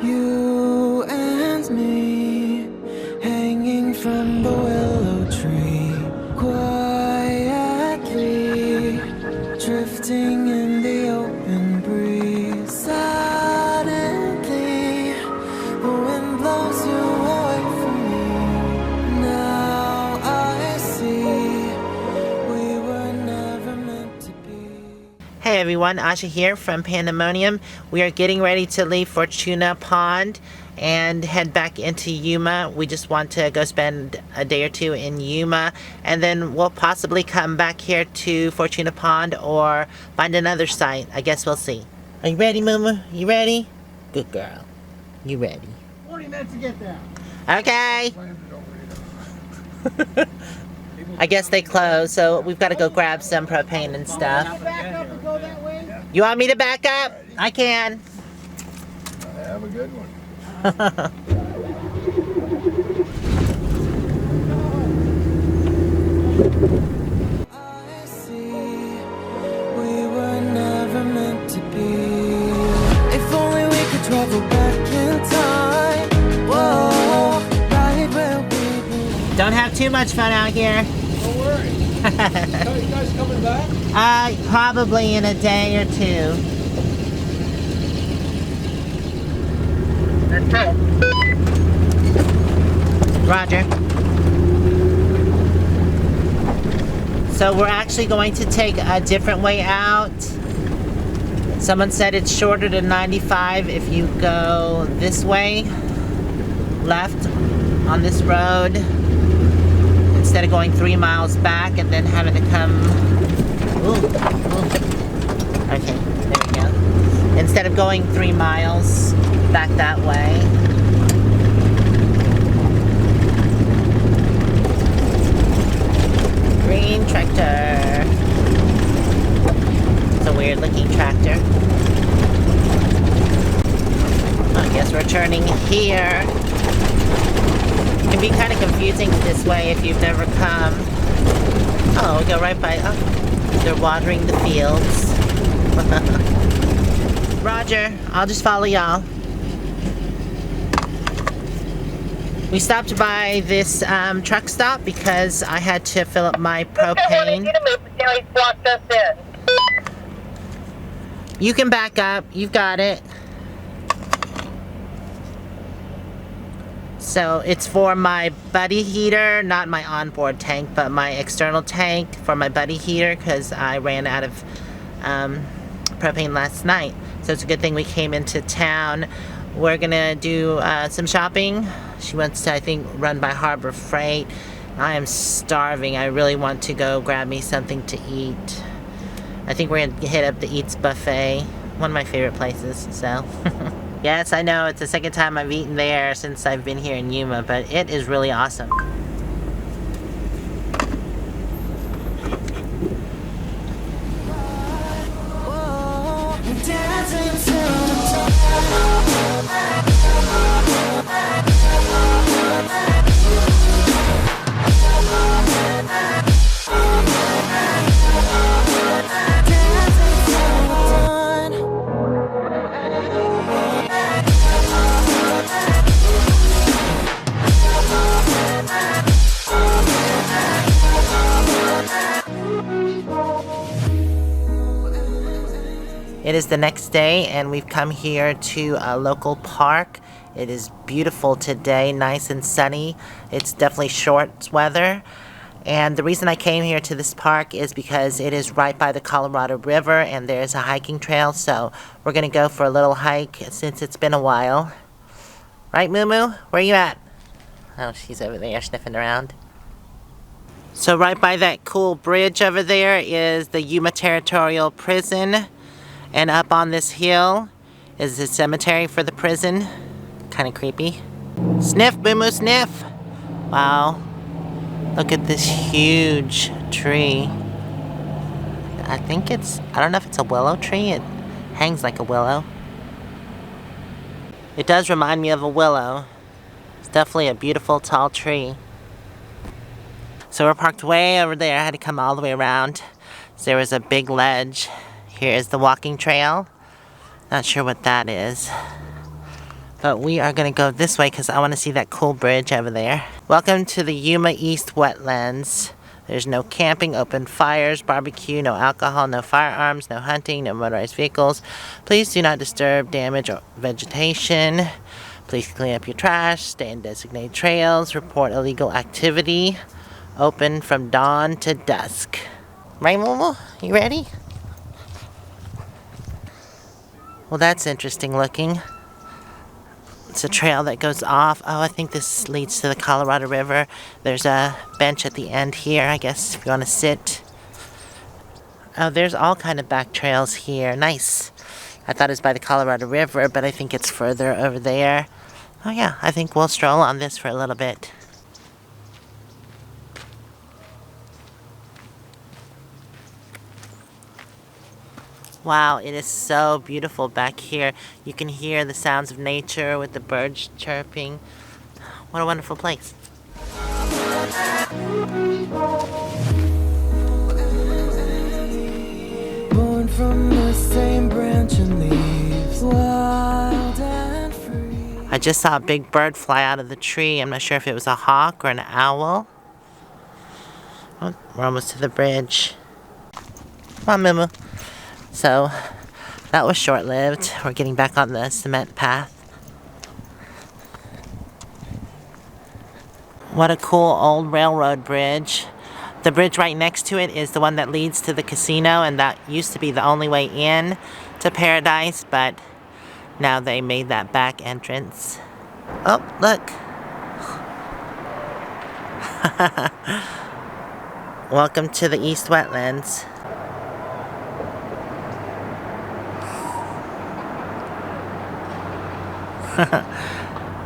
You and me, hanging from the willow tree, quietly drifting in the open breeze. Suddenly, the wind blows you away from me. Now I see we were never meant to be. Hey everyone, Asha here from Pandamonium. We are getting ready to leave Fortuna Pond and head back into Yuma. We just want to go spend a day or two in Yuma, and then we'll possibly come back here to Fortuna Pond or find another site. I guess we'll see. Are you ready, Moo-moo? You ready? Good girl. You ready? 40 minutes to get there. Okay. I guess they closed, so we've got to go grab some propane and stuff. Back up and go that way. You want me to back up? I can. Have a good one. I see we were never meant to be. If only we could travel back in time. Whoa, right where we belong. Don't have too much fun out here. Don't worry. You guys coming back? Probably in a day or two. Roger. So we're actually going to take a different way out. Someone said it's shorter than 95 if you go this way, left on this road, instead of going 3 miles back and then having to come. Ooh. Okay, there we go. Instead of going 3 miles back that way. Green tractor. It's a weird looking tractor. I guess we're turning here. It can be kind of confusing this way if you've never come. Oh, we go right by. Oh, they're watering the fields. Roger, I'll just follow y'all. We stopped by this truck stop because I had to fill up my propane. You can back up. You've got it. So it's for my buddy heater, not my onboard tank, but my external tank for my buddy heater because I ran out of propane last night. So it's a good thing we came into town. We're gonna do some shopping. She wants to, I think, run by Harbor Freight. I am starving. I really want to go grab me something to eat. I think we're gonna hit up the Eats Buffet, one of my favorite places, so. Yes, I know, it's the second time I've eaten there since I've been here in Yuma, but it is really awesome. It is the next day and we've come here to a local park. It is beautiful today, nice and sunny. It's definitely short weather. And the reason I came here to this park is because it is right by the Colorado River and there's a hiking trail. So we're gonna go for a little hike since it's been a while. Right, Moo-moo? Where you at? Oh, she's over there sniffing around. So right by that cool bridge over there is the Yuma Territorial Prison. And up on this hill is the cemetery for the prison. Kind of creepy. Sniff, Moo-moo, sniff! Wow. Look at this huge tree. I think it's, I don't know if it's a willow tree. It hangs like a willow. It does remind me of a willow. It's definitely a beautiful tall tree. So we're parked way over there. I had to come all the way around. So there was a big ledge. Here is the walking trail. Not sure what that is. But we are going to go this way because I want to see that cool bridge over there. Welcome to the Yuma East Wetlands. There's no camping, open fires, barbecue, no alcohol, no firearms, no hunting, no motorized vehicles. Please do not disturb, damage, or vegetation. Please clean up your trash, stay in designated trails, report illegal activity. Open from dawn to dusk. Right, Moo-moo? You ready? Well, that's interesting looking. It's a trail that goes off. Oh, I think this leads to the Colorado River. There's a bench at the end here, I guess, if you want to sit. Oh, there's all kind of back trails here. Nice. I thought it was by the Colorado River, but I think it's further over there. Oh yeah, I think we'll stroll on this for a little bit. Wow, it is so beautiful back here. You can hear the sounds of nature with the birds chirping. What a wonderful place. Born from the same branch and leaves, wild and free. I just saw a big bird fly out of the tree. I'm not sure if it was a hawk or an owl. Oh, we're almost to the bridge. Come on, Moo-moo. So, that was short-lived. We're getting back on the cement path. What a cool old railroad bridge. The bridge right next to it is the one that leads to the casino, and that used to be the only way in to Paradise, but now they made that back entrance. Oh, look. Welcome to the East Wetlands.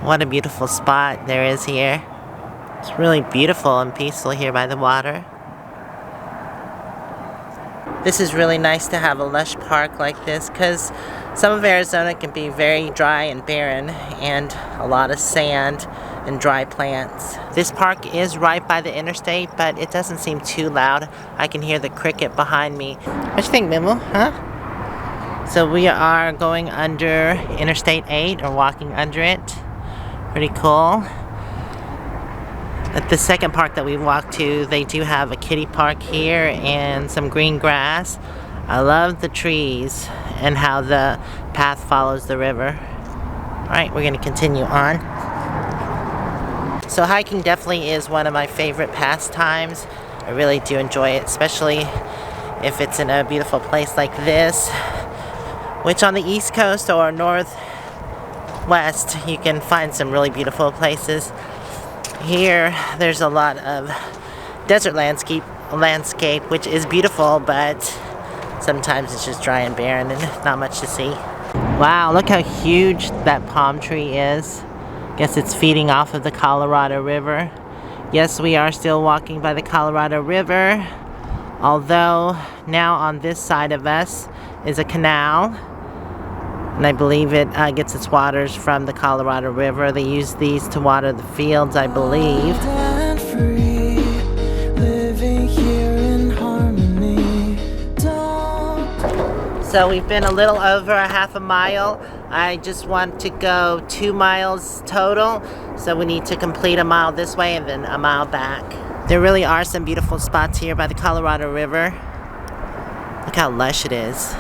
What a beautiful spot there is here. It's really beautiful and peaceful here by the water. This is really nice to have a lush park like this because some of Arizona can be very dry and barren and a lot of sand and dry plants. This park is right by the interstate, but it doesn't seem too loud. I can hear the cricket behind me. What you think, Moo-moo? Huh? So we are going under Interstate 8, or walking under it. Pretty cool. At the second park that we walked to, they do have a kiddie park here and some green grass. I love the trees and how the path follows the river. Alright, we're going to continue on. So hiking definitely is one of my favorite pastimes. I really do enjoy it, especially if it's in a beautiful place like this. Which on the East Coast or Northwest, you can find some really beautiful places. Here, there's a lot of desert landscape, which is beautiful, but sometimes it's just dry and barren and not much to see. Wow, look how huge that palm tree is. Guess it's feeding off of the Colorado River. Yes, we are still walking by the Colorado River, although now on this side of us is a canal. And I believe it gets its waters from the Colorado River. They use these to water the fields, I believe. So we've been a little over a half a mile. I just want to go 2 miles total. So we need to complete a mile this way and then a mile back. There really are some beautiful spots here by the Colorado River. Look how lush it is.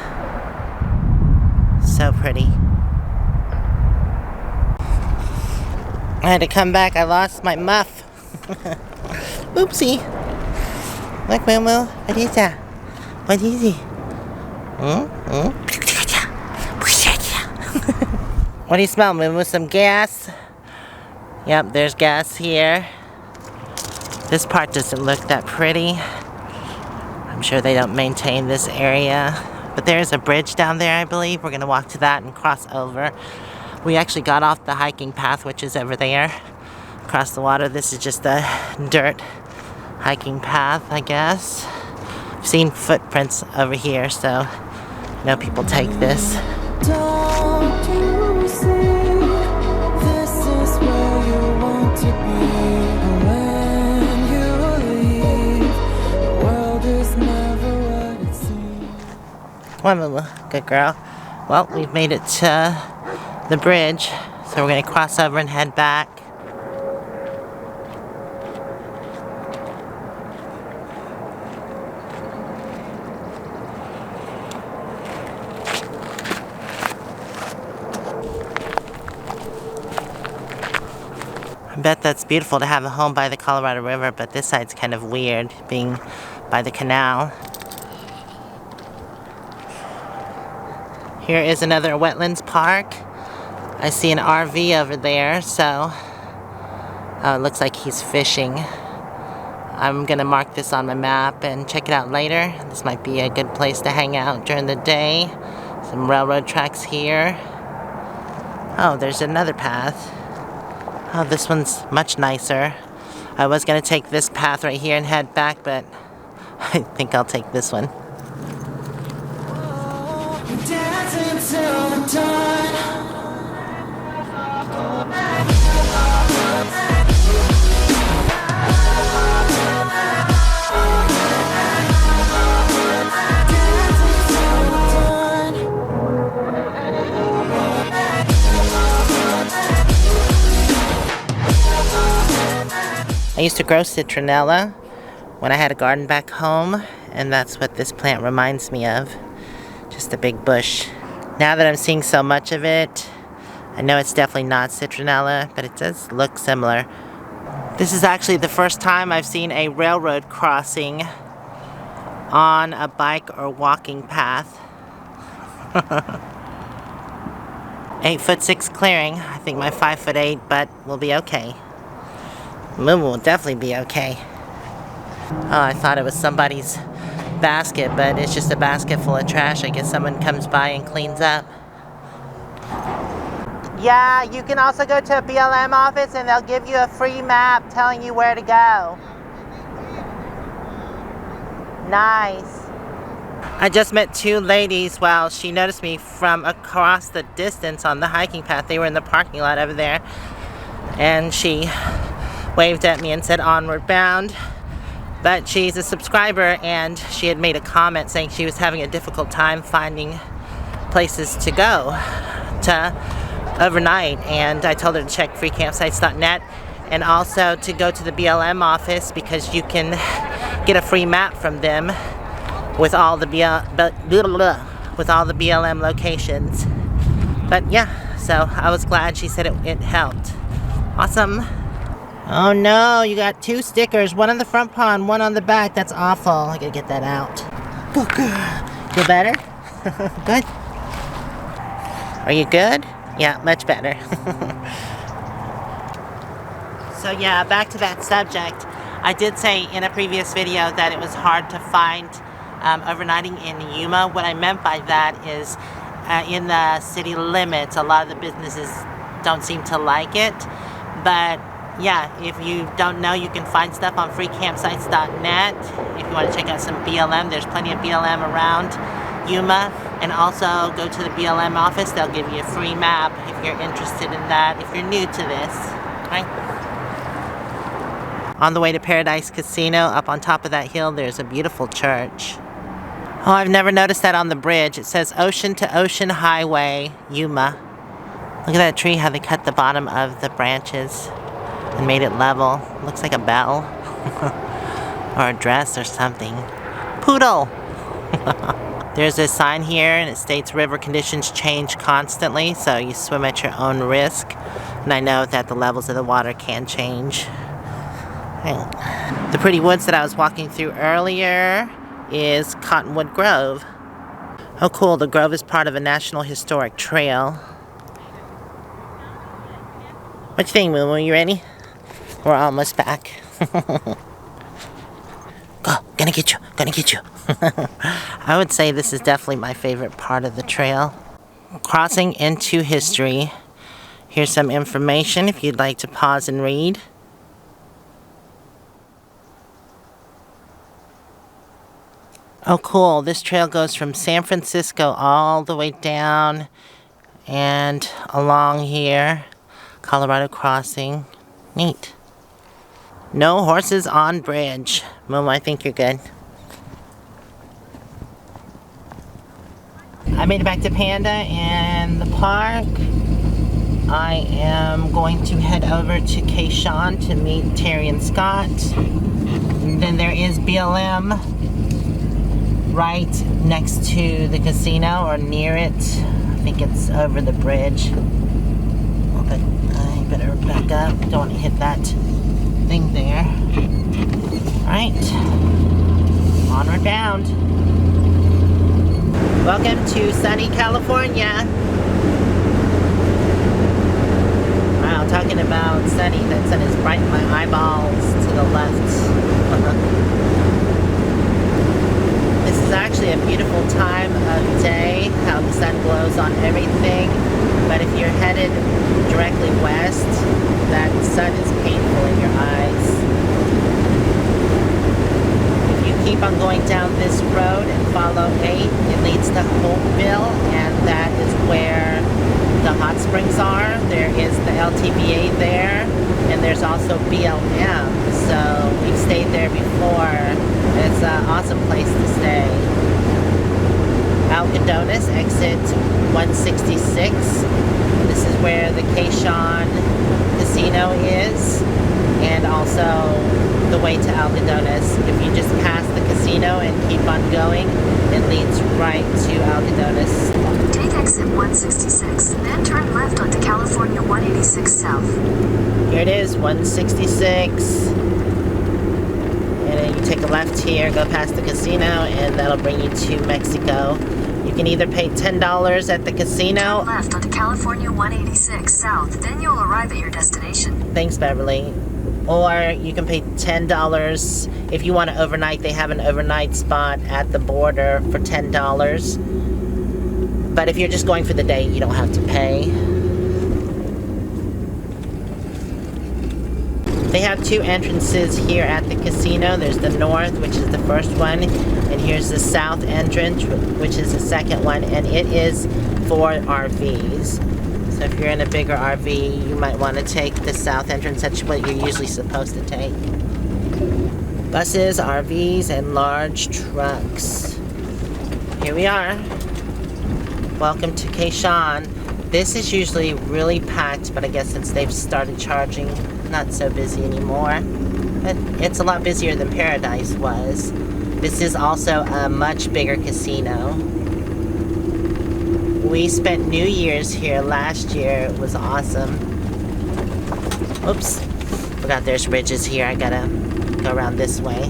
So pretty. I had to come back. I lost my muff. Oopsie. Look, Moo-moo. What is that? What is it? What do you smell, Moo-moo? Some gas? Yep, there's gas here. This part doesn't look that pretty. I'm sure they don't maintain this area. But there's a bridge down there, I believe. We're going to walk to that and cross over. We actually got off the hiking path, which is over there, across the water. This is just a dirt hiking path, I guess. I've seen footprints over here, so I know people take this. Don't you see, this is where you want to be. When you leave, the world is never what it seems. Come on, Moo-moo. Good girl. Well, we've made it to the bridge, so So we're gonna cross over and head back. I bet that's beautiful to have a home by the Colorado River, but this side's kind of weird, being by the canal. Here is another wetlands park. I see an RV over there, so it looks like he's fishing. I'm gonna mark this on my map and check it out later. This might be a good place to hang out during the day. Some railroad tracks here. Oh, there's another path. Oh, this one's much nicer. I was gonna take this path right here and head back, but I think I'll take this one. Dancing till the dawn. I used to grow citronella when I had a garden back home, and that's what this plant reminds me of. Just a big bush. Now that I'm seeing so much of it, I know it's definitely not citronella, but it does look similar. This is actually the first time I've seen a railroad crossing on a bike or walking path. 8'6" clearing. I think my 5'8" butt will be okay. Moo-moo will definitely be okay. Oh, I thought it was somebody's basket, but it's just a basket full of trash. I guess someone comes by and cleans up. Yeah, you can also go to a BLM office and they'll give you a free map telling you where to go. Nice. I just met two ladies. Well, she noticed me from across the distance on the hiking path. They were in the parking lot over there, and she waved at me and said Onward Bound. But she's a subscriber, and she had made a comment saying she was having a difficult time finding places to go to overnight, and I told her to check freecampsites.net and also to go to the BLM office because you can get a free map from them with all the BLM locations. But yeah, so I was glad she said it helped. Awesome. Oh no, you got two stickers, one on the front paw and one on the back. That's awful. I gotta get that out. Feel better? Good? Are you good? Yeah, much better. So yeah, back to that subject. I did say in a previous video that it was hard to find overnighting in Yuma. What I meant by that is in the city limits, a lot of the businesses don't seem to like it. But yeah, if you don't know, you can find stuff on freecampsites.net. If you want to check out some BLM, there's plenty of BLM around Yuma. And also go to the BLM office. They'll give you a free map if you're interested in that, if you're new to this. Right? On the way to Paradise Casino, up on top of that hill, there's a beautiful church. Oh, I've never noticed that on the bridge. It says Ocean to Ocean Highway, Yuma. Look at that tree, how they cut the bottom of the branches and made it level. Looks like a bell. Or a dress or something. Poodle! There's a sign here and it states river conditions change constantly, so you swim at your own risk. And I know that the levels of the water can change. The pretty woods that I was walking through earlier is Cottonwood Grove. Oh cool, the grove is part of a National Historic Trail. What you think, Moo-moo? You ready? We're almost back. Go, gonna get you, gonna get you. I would say this is definitely my favorite part of the trail. Crossing into history. Here's some information if you'd like to pause and read. Oh cool, this trail goes from San Francisco all the way down and along here. Colorado crossing. Neat. No horses on bridge. Moo-moo, I think you're good. I made it back to Panda and the park. I am going to head over to Keyshawn to meet Terry and Scott. And then there is BLM right next to the casino, or near it. I think it's over the bridge. But I better back up. Don't want to hit that thing there. Alright. Onward Bound. Welcome to sunny California. Wow, talking about sunny. That sun is right in my eyeballs to the left. This is actually a beautiful time of day, how the sun glows on everything. But if you're headed directly west, that sun is painful in your eyes. If you keep on going down this road and follow 8, it leads to Hopeville, and that is where the hot springs are. There is the LTBA there, and there's also BLM. So we've stayed there before. It's an awesome place to stay. Algodones, exit 166. This is where the Keyshawn Casino is, and also the way to Algodones. If you just pass the casino and keep on going, it leads right to Algodones. Take exit 166, then turn left onto California 186 South. Here it is, 166. And then you take a left here, go past the casino, and that'll bring you to Mexico. You can either pay $10 at the casino. Turn left onto California 186 South, then you'll arrive at your destination. Thanks, Beverly. Or you can pay $10 if you want to overnight. They have an overnight spot at the border for $10. But if you're just going for the day, you don't have to pay. They have 2 entrances here at the casino. There's the north, which is the first one, and here's the south entrance, which is the second one, and it is for RVs. So if you're in a bigger RV, you might want to take the south entrance. That's what you're usually supposed to take. Buses, RVs, and large trucks. Here we are. Welcome to Keyshawn. This is usually really packed, but I guess since they've started charging, not so busy anymore. But it's a lot busier than Paradise was. This is also a much bigger casino. We spent New Year's here last year. It was awesome. Oops. Forgot there's ridges here. I gotta go around this way.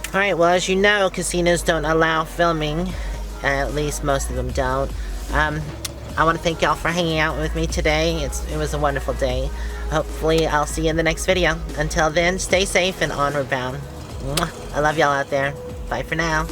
Alright, well, as you know, casinos don't allow filming. At least most of them don't. I want to thank y'all for hanging out with me today. It was a wonderful day. Hopefully, I'll see you in the next video. Until then, stay safe and onward bound. Mwah. I love y'all out there. Bye for now.